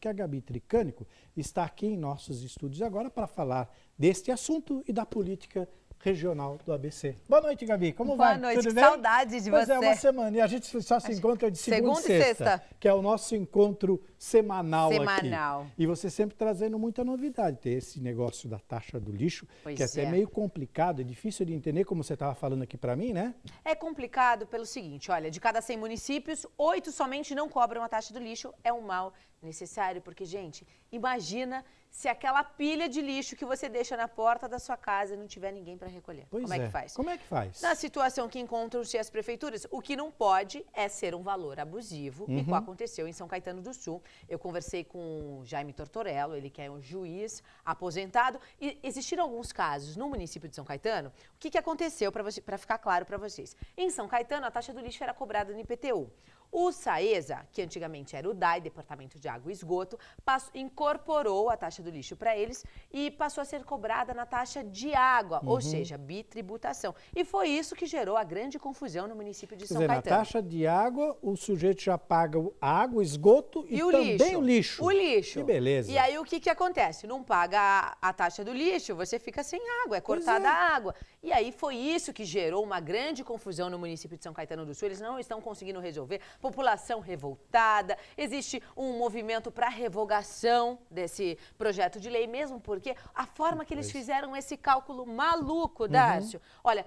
porque a Gabi Tricânico está aqui em nossos estúdios agora para falar deste assunto e da política regional do ABC. Boa noite, Gabi. Como vai? Boa noite, Tudo que bem? saudade de Pois você. É, uma semana. E a gente só se encontra de segunda e sexta, que é o nosso encontro semanal aqui. E você sempre trazendo muita novidade. Tem esse negócio da taxa do lixo, que é até meio complicado, é difícil de entender, como você estava falando aqui para mim, né? É complicado pelo seguinte, olha, de cada 100 municípios, 8 somente não cobram a taxa do lixo. É um mal necessário, porque, gente, imagina se aquela pilha de lixo que você deixa na porta da sua casa não tiver ninguém para recolher. Pois Como é que faz? Como é que faz? Na situação que encontram-se as prefeituras, o que não pode é ser um valor abusivo, igual aconteceu em São Caetano do Sul. Eu conversei com o Jaime Tortorello, ele que é um juiz aposentado, e existiram alguns casos no município de São Caetano. O que aconteceu, para ficar claro para vocês? Em São Caetano, a taxa do lixo era cobrada no IPTU. O SAESA, que antigamente era o DAI, Departamento de Água e Esgoto, incorporou a taxa do lixo para eles e passou a ser cobrada na taxa de água, ou seja, bitributação. E foi isso que gerou a grande confusão no município de São Caetano. Na taxa de água, o sujeito já paga a água, o esgoto e também o lixo. O lixo. Que beleza. E aí o que acontece? Não paga a taxa do lixo, você fica sem água, é cortada a água. E aí foi isso que gerou uma grande confusão no município de São Caetano do Sul. Eles não estão conseguindo resolver. População revoltada, existe um movimento para revogação desse projeto de lei, mesmo porque a forma que eles fizeram esse cálculo maluco, Dárcio, olha,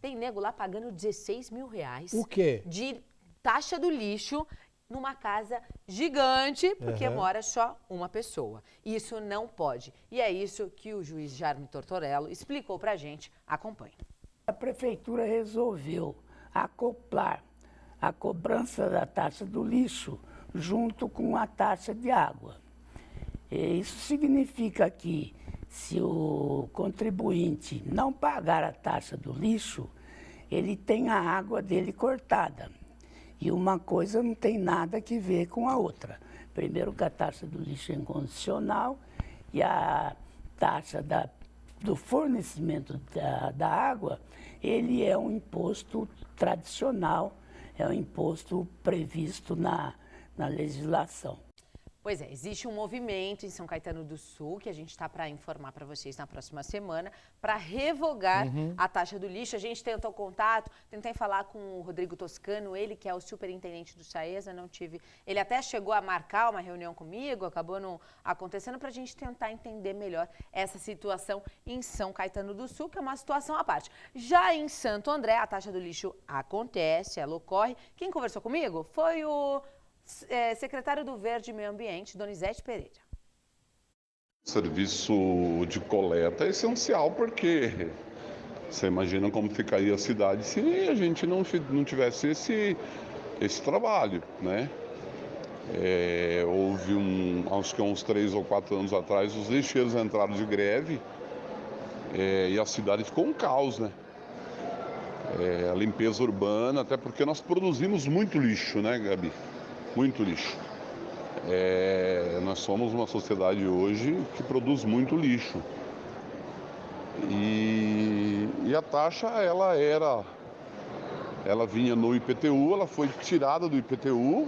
tem nego lá pagando 16 mil reais o quê? De taxa do lixo numa casa gigante, porque mora só uma pessoa. Isso não pode. E é isso que o juiz Jaime Tortorello explicou pra gente. Acompanhe. A prefeitura resolveu acoplar a cobrança da taxa do lixo junto com a taxa de água. E isso significa que, se o contribuinte não pagar a taxa do lixo, ele tem a água dele cortada. E uma coisa não tem nada que ver com a outra. Primeiro que a taxa do lixo é incondicional e a taxa do fornecimento da água, ele é um imposto tradicional, é um imposto previsto na legislação. Pois é, existe um movimento em São Caetano do Sul, que a gente está para informar para vocês na próxima semana, para revogar a taxa do lixo. A gente tentou contato, tentei falar com o Rodrigo Toscano, ele que é o superintendente do SAESA, não tive... Ele até chegou a marcar uma reunião comigo, acabou não acontecendo, para a gente tentar entender melhor essa situação em São Caetano do Sul, que é uma situação à parte. Já em Santo André, a taxa do lixo acontece, ela ocorre. Quem conversou comigo foi o secretário do Verde e Meio Ambiente, Donizete Pereira. O serviço de coleta é essencial, porque você imagina como ficaria a cidade se a gente não tivesse esse trabalho, né? Houve acho que uns 3 ou 4 anos atrás, os lixeiros entraram de greve e a cidade ficou um caos, né? A limpeza urbana, até porque nós produzimos muito lixo, né, Gabi? Muito lixo. Nós somos uma sociedade hoje que produz muito lixo. E a taxa, ela vinha no IPTU, ela foi tirada do IPTU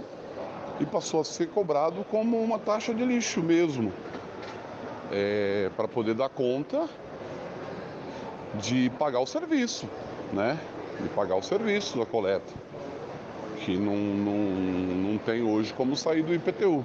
e passou a ser cobrado como uma taxa de lixo mesmo. Para poder dar conta de pagar o serviço, né? De pagar o serviço da coleta, que não tem hoje como sair do IPTU.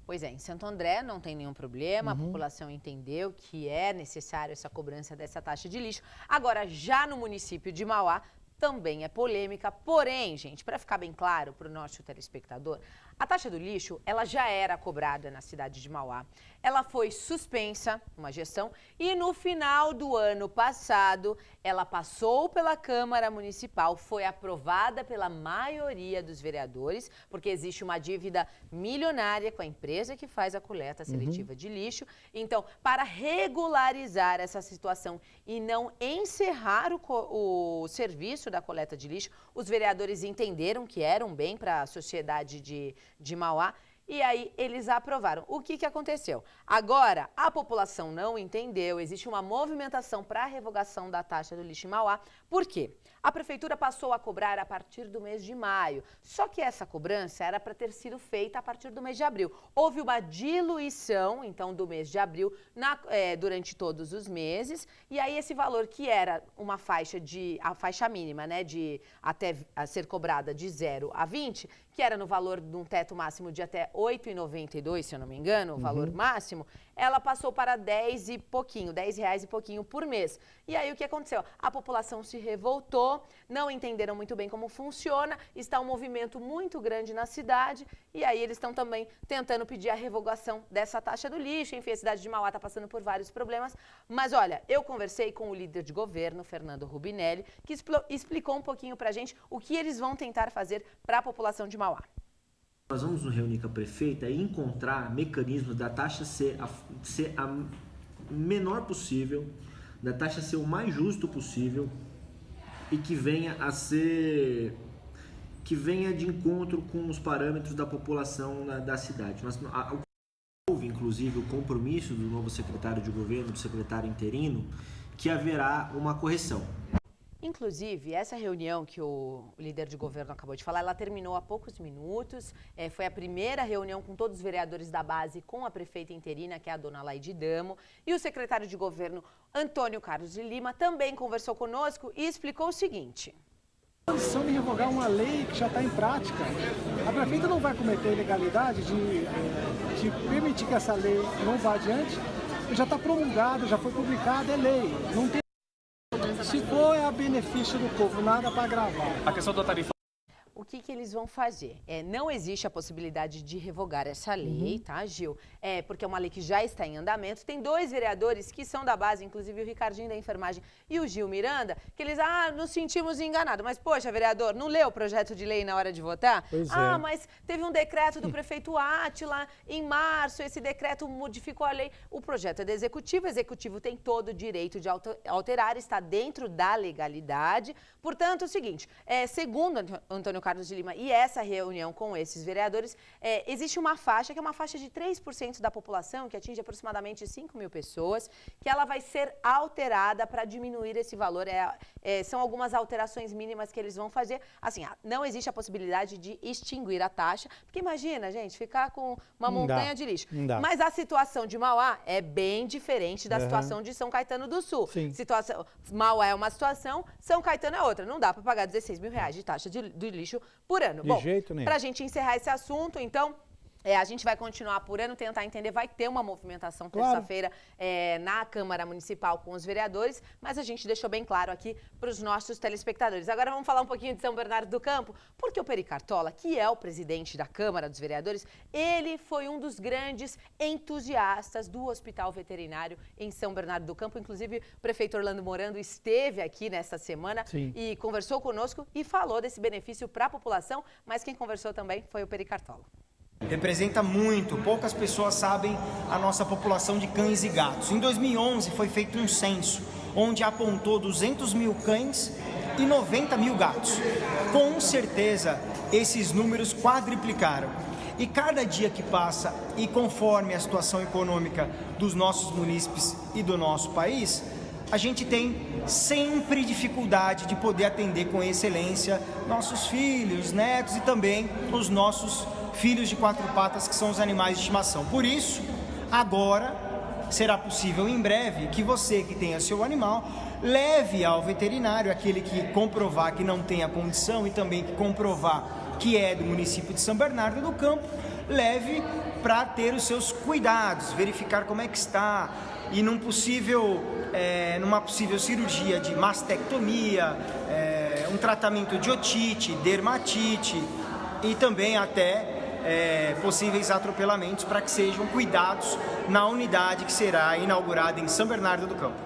Pois é, em Santo André não tem nenhum problema, a população entendeu que é necessário essa cobrança dessa taxa de lixo. Agora, já no município de Mauá, também é polêmica, porém, gente, para ficar bem claro para o nosso telespectador, a taxa do lixo, ela já era cobrada na cidade de Mauá. Ela foi suspensa, uma gestão, e no final do ano passado, ela passou pela Câmara Municipal, foi aprovada pela maioria dos vereadores, porque existe uma dívida milionária com a empresa que faz a coleta seletiva de lixo. Então, para regularizar essa situação e não encerrar o serviço da coleta de lixo, os vereadores entenderam que era um bem para a sociedade de Mauá, e aí eles aprovaram. O que aconteceu? Agora, a população não entendeu, existe uma movimentação para a revogação da taxa do lixo em Mauá. Por quê? a prefeitura passou a cobrar a partir do mês de maio. Só que essa cobrança era para ter sido feita a partir do mês de abril. Houve uma diluição, então, do mês de abril durante todos os meses. E aí esse valor que era uma faixa a faixa mínima, né, de até a ser cobrada de 0 a 20, que era no valor de um teto máximo de até R$ 8,92, se eu não me engano, o valor máximo, ela passou para R$10 e pouquinho por mês. E aí o que aconteceu? A população se revoltou, não entenderam muito bem como funciona, está um movimento muito grande na cidade e aí eles estão também tentando pedir a revogação dessa taxa do lixo. Enfim, a cidade de Mauá está passando por vários problemas. Mas olha, eu conversei com o líder de governo, Fernando Rubinelli, que explicou um pouquinho para a gente o que eles vão tentar fazer para a população de Mauá. Nós vamos nos reunir com a prefeita e encontrar mecanismos da taxa ser a menor possível, da taxa ser o mais justo possível e que venha de encontro com os parâmetros da população da cidade. Houve, inclusive, o compromisso do novo secretário de governo, do secretário interino, que haverá uma correção. Inclusive, essa reunião que o líder de governo acabou de falar, ela terminou há poucos minutos. Foi a primeira reunião com todos os vereadores da base com a prefeita interina, que é a dona Laide Damo. E o secretário de governo, Antônio Carlos de Lima, também conversou conosco e explicou o seguinte. A posição de revogar uma lei que já está em prática. A prefeita não vai cometer a ilegalidade de permitir que essa lei não vá adiante. Já está promulgada, já foi publicada, é lei. Não tem... Se for a benefício do povo, nada para agravar. A questão da tarifa. O que eles vão fazer? Não existe a possibilidade de revogar essa lei, tá, Gil? Porque é uma lei que já está em andamento. Tem 2 vereadores que são da base, inclusive o Ricardinho da Enfermagem e o Gil Miranda, que eles, nos sentimos enganados. Mas, poxa, vereador, não leu o projeto de lei na hora de votar? Pois é. Mas teve um decreto do prefeito Átila em março, esse decreto modificou a lei. O projeto é do executivo, o executivo tem todo o direito de alterar, está dentro da legalidade. Portanto, é o seguinte, segundo Antônio Carlos de Lima e essa reunião com esses vereadores, existe uma faixa, que é uma faixa de 3% da população, que atinge aproximadamente 5 mil pessoas, que ela vai ser alterada para diminuir esse valor. São algumas alterações mínimas que eles vão fazer. Assim, não existe a possibilidade de extinguir a taxa, porque imagina, gente, ficar com uma montanha de lixo. Mas a situação de Mauá é bem diferente da situação de São Caetano do Sul. Mauá é uma situação, São Caetano é outra. Não dá para pagar R$16 mil de taxa do lixo por ano. De jeito nenhum. Para a gente encerrar esse assunto, então, a gente vai continuar apurando, tentar entender. Vai ter uma movimentação terça-feira na Câmara Municipal com os vereadores, mas a gente deixou bem claro aqui para os nossos telespectadores. Agora vamos falar um pouquinho de São Bernardo do Campo, porque o Peri Cartola, que é o presidente da Câmara dos Vereadores, ele foi um dos grandes entusiastas do Hospital Veterinário em São Bernardo do Campo. Inclusive, o prefeito Orlando Morando esteve aqui nesta semana e conversou conosco e falou desse benefício para a população, mas quem conversou também foi o Peri Cartola. Representa muito, poucas pessoas sabem a nossa população de cães e gatos. Em 2011 foi feito um censo, onde apontou 200 mil cães e 90 mil gatos. Com certeza, esses números quadriplicaram. E cada dia que passa, e conforme a situação econômica dos nossos munícipes e do nosso país, a gente tem sempre dificuldade de poder atender com excelência nossos filhos, netos e também os nossos filhos de 4 patas, que são os animais de estimação. Por isso, agora será possível em breve que você que tenha seu animal leve ao veterinário, aquele que comprovar que não tem a condição e também que comprovar que é do município de São Bernardo do Campo, leve para ter os seus cuidados, verificar como é que está e numa possível cirurgia de mastectomia, um tratamento de otite, dermatite e também até possíveis atropelamentos para que sejam cuidados na unidade que será inaugurada em São Bernardo do Campo.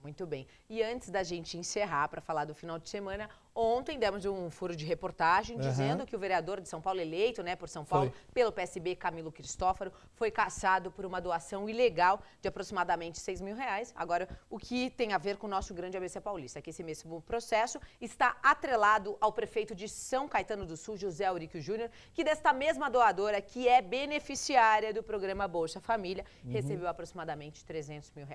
Muito bem. E antes da gente encerrar para falar do final de semana, Ontem demos um furo de reportagem dizendo que o vereador de São Paulo eleito, né, por São Paulo, pelo PSB, Camilo Cristófaro, foi cassado por uma doação ilegal de aproximadamente R$6 mil. Agora, o que tem a ver com o nosso grande ABC Paulista, que esse mesmo processo está atrelado ao prefeito de São Caetano do Sul, José Auríquio Júnior, que desta mesma doadora, que é beneficiária do programa Bolsa Família, recebeu aproximadamente R$300 mil.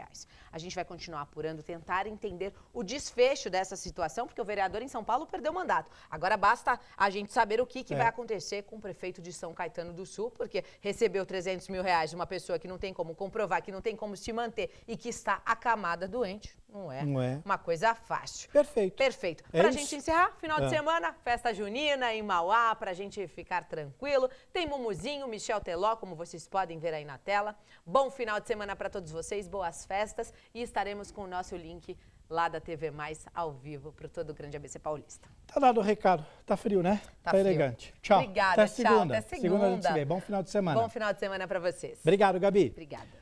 A gente vai continuar apurando, tentar entender o desfecho dessa situação, porque o vereador em São Paulo perdeu o mandato. Agora basta a gente saber o que vai acontecer com o prefeito de São Caetano do Sul, porque recebeu R$300 mil de uma pessoa que não tem como comprovar, que não tem como se manter e que está acamada doente. Não é uma coisa fácil. Perfeito. Perfeito. Pra gente encerrar, final de semana, festa junina em Mauá, pra gente ficar tranquilo. Tem Mumuzinho, Michel Teló, como vocês podem ver aí na tela. Bom final de semana para todos vocês, boas festas e estaremos com o nosso link lá da TV Mais, ao vivo, para todo o grande ABC Paulista. Tá dado o recado. Tá frio, né? Tá elegante. Tchau. Obrigada, até segunda. Tchau, até segunda. Segunda a gente se vê. Bom final de semana. Bom final de semana para vocês. Obrigado, Gabi. Obrigada.